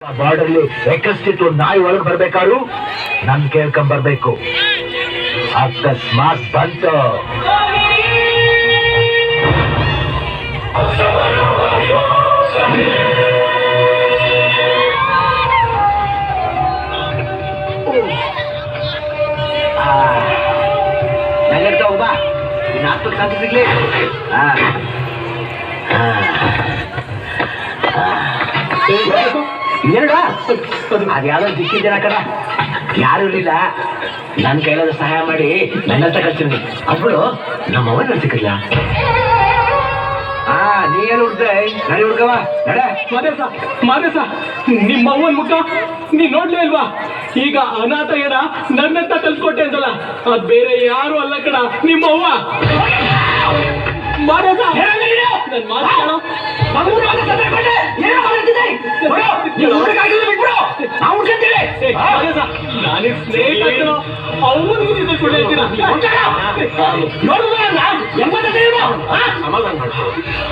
ಬಾರ್ಡರ್ಲಿ ಎಕ್ಕಸ್ತಿತ್ತು ನಾಯಿ ಒಳಗೆ ಬರ್ಬೇಕಾದ್ರು ನನ್ ಕೇಳ್ಕೊಂಡ್ ಬರ್ಬೇಕು. ಅಕಸ್ಮಾತ್ ಬಂತು ನಗರ್ತ ಹೋಗ್ಬಾ ನಾಲ್ಕು ಶಾಂತಿ ಸಿಗ್ಲಿ. ಇನ್ನೇನಡ ಅದ್ಯಾವ್ದೋ ದಿಕ್ಕಿನ ಜನ ಕಡ ಯಾರು ಇರ್ಲಿಲ್ಲ. ನನ್ ಕೈಲಾದ ಸಹಾಯ ಮಾಡಿ ನನ್ನಂತ ಕಳ್ಸಿರ್ನಿ ಅದ್ಬಿಡು ನಮ್ಮ ಅವನ್ ಸಿಕ್ಕಿಲ್ಲ. ನೀ ಏನು ಹುಡ್ದೆ ನಡಿ ಹುಡ್ಗವ ನಡ. ಮಾದೇಶ ನಿಮ್ಮ ಅವ್ವನ್ ಮುಖ ನೀ ನೋಡ್ಲೇ ಇಲ್ವಾ? ಈಗ ಅನಾಥ ಏನ ನನ್ನಂತ ಕಲ್ಸ್ಕೊಟ್ಟೆ ಅಂತಲ್ಲ, ಅದ್ ಬೇರೆ ಯಾರು ಅಲ್ಲ ಕಡ ನಿಮ್ಮ ಅವ್ವ. ಮಾದೇಶ ನನ್ ಮಾತು ಕೇಳೋ. ನಾನೇ ಸ್ನೇಹಿತ ಅವನಿಗೆ ಸುಳ್ಳು ಹೇಳ್ತೀರ.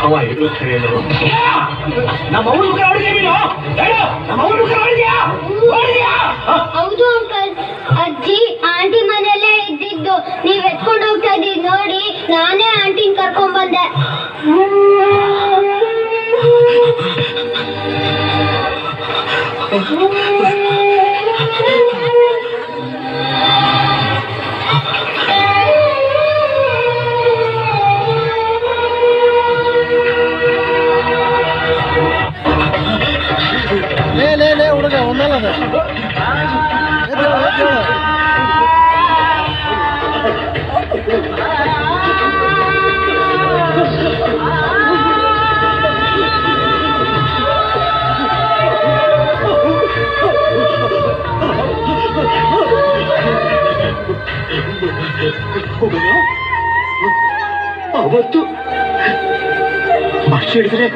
ಅವ ಇದು ನಮ್ಮ ಅವ್ರ ಮುಖ ನೋಡಿದ್ಯಾ ನೀನು? ನಮ್ಮ ಅವ್ರ ಮುಖ ನೋಡಿದ್ಯಾ? ಹೌದು ಅಂಕಲ್, ಅಜ್ಜಿ ಆಂಟಿ ಮನೆಯಲ್ಲೇ ಇದ್ದಿದ್ದು. ನೀವ್ ಎತ್ಕೊಂಡು ಹೋಗ್ತಾ ಇದ್ದೀವಿ ನೋಡಿ ನಾನೇ ಆಂಟಿನ್ ಕರ್ಕೊಂಡ್ ಬಂದೆ. ಲೇ ಹುಡುಗ ಒಂದಲ್ಲದ ಅವತ್ತು ಭಾಷೆ ಹಿಡಿದ್ರೆ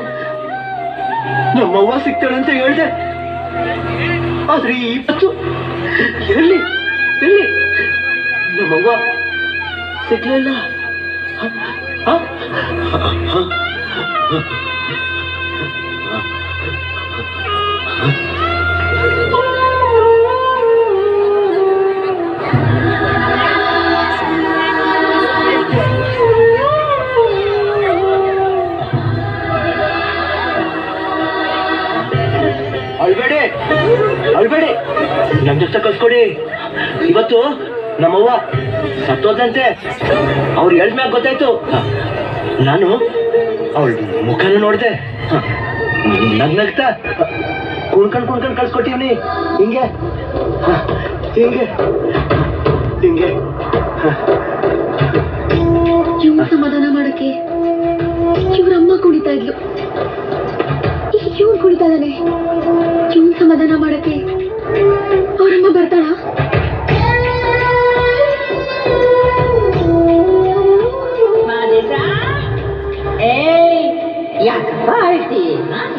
ನಮ್ಮವ್ವ ಸಿಗ್ತಾಳಂತ ಹೇಳ್ದೆ. ಆದ್ರೆ ಇವತ್ತು ಎಲ್ಲಿ ಎಲ್ಲಿ ನಮ್ಮವ್ವ ಸಿಗ್ಲಿಲ್ಲ. ಅಳ್ಬೇಡಿ ನಮ್ ಜೊತೆ ಕಳ್ಸ್ಕೊಡಿ. ಇವತ್ತು ನಮ್ಮವ್ವ ಸತ್ತೋದಂತೆ ಅವ್ರು ಹೇಳ್ದ್ಮ್ಯಾಗ ಗೊತ್ತಾಯ್ತು. ನಾನು ಅವಳ ಮುಖನ ನೋಡ್ದೆ. ನಗ್ನಗ್ತಾ ಕುಣ್ಕೊಂಡ್ ಕಳ್ಸ್ಕೊಟ್ಟಿವ್ನಿ. ಹಿಂಗೆ ಹಿಂಗೆ ಹಿಂಗೆ ಇವ್ನ ಸಮಾಧಾನ ಮಾಡಕ್ಕೆ ಇವ್ರಮ್ಮ ಕುಣಿತಾ ಇದ್ಲು. ಇವ್ನು ಕುಣಿತಾ ಇದ್ದಾನೆ. ಇವ್ನ ಸಮಾಧಾನ ಮಾಡಕ್ಕೆ ಅವ್ರಮ್ಮ ಬರ್ತಾಳ? ಯಾಕಪ್ಪ ಆಳ್ತಿ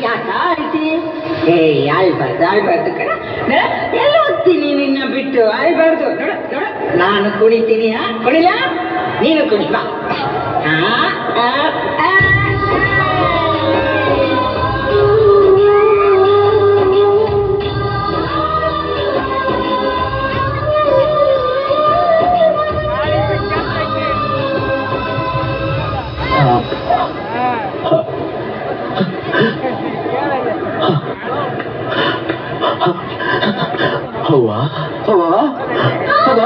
ಯಾಕ ಆಳ್ತಿ? ಆಳ್ಬಾರ್ದು ಕಣ. ಎಲ್ಲ ಓದ್ತೀನಿ ನಿನ್ನ ಬಿಟ್ಟು ಆಳ್ಬಾರ್ದು. ನೋಡ ನೋಡ ನಾನು ಕುಣಿತೀನಿ. ಕುಣಿಲ ನೀನು ಕುಣಿ ಬಾ. ಅವ್ವ ಅವ್ವ ಅವ್ವ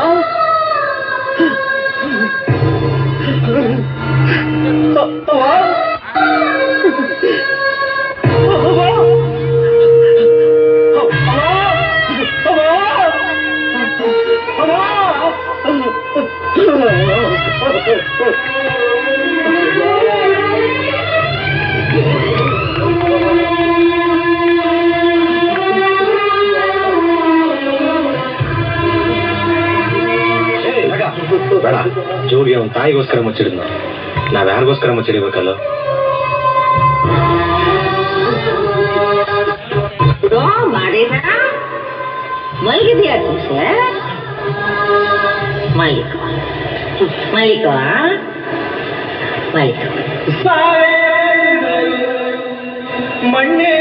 ಬೇಡ. ಜೋಗಿ ಅವನ ತಾಯಿಗೋಸ್ಕರ ಮುಚ್ಚಿಡಿದ್ನ, ನಾವ್ ಯಾರಿಗೋಸ್ಕರ ಮುಚ್ಚಿಡಿಬೇಕಲ್ಲ? ಮಾಡಿದ ಮಲಗಿದೆಯಾ ಮಲ್ಲಿಕ ಮಲ್ಲಿಕ ಮಲ್ಲಿಕ ಮಣ್ಣೆ